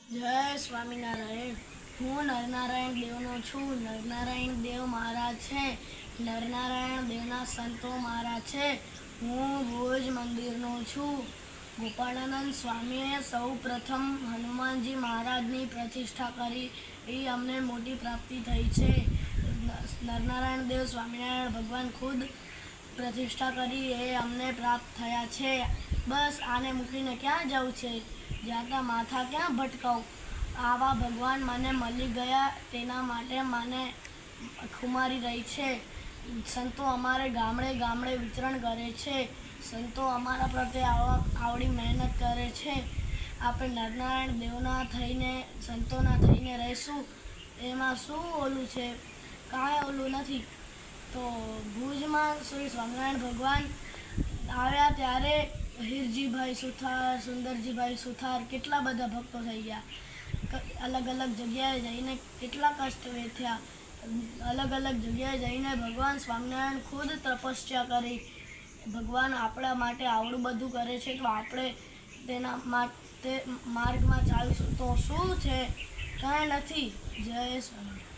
જય સ્વામિનારાયણ. હું નરનારાયણ દેવનો છું. નરનારાયણ દેવ મારા છે. નરનારાયણ દેવના સંતો મારા છે. હું ભુજ મંદિરનો છું. ગોપાળાનંદ સ્વામીએ સૌ પ્રથમ હનુમાનજી મહારાજની પ્રતિષ્ઠા કરી. એ અમને મોટી પ્રાપ્તિ થઈ છે. નરનારાયણ દેવ સ્વામિનારાયણ ભગવાન ખુદ પ્રતિષ્ઠા કરી એ અમને પ્રાપ્ત થયા છે. બસ આને મૂકીને ક્યાં જવું છે? જાતા માથા ક્યાં ભટકાવું? આવા ભગવાન મને મળી ગયા, તેના માટે મને ખુમારી રહી છે. સંતો અમારે ગામડે ગામડે વિચરણ કરે છે. સંતો અમારા પ્રત્યે આવડી મહેનત કરે છે. આપણે નરનારાયણ દેવના થઈને, સંતોના થઈને રહીશું, એમાં શું ઓલું છે? કાંઈ ઓલું નથી. તો ભુજમાં શ્રી સ્વામિનારાયણ ભગવાન આવ્યા ત્યારે હીરજીભાઈ સુથાર, સુંદરજીભાઈ સુથાર કેટલા બધા ભક્તો થઈ ગયા. અલગ અલગ જગ્યાએ જઈને કેટલા કષ્ટ વેઠ્યા. અલગ અલગ જગ્યાએ જઈને ભગવાન સ્વામિનારાયણ ખુદ તપસ્યા કરી. ભગવાન આપણા માટે આવડું બધું કરે છે, તો આપણે તેના માટે માર્ગમાં ચાલીશું તો શું છે? કાંઈ નથી. જય સ્વામિનારાયણ.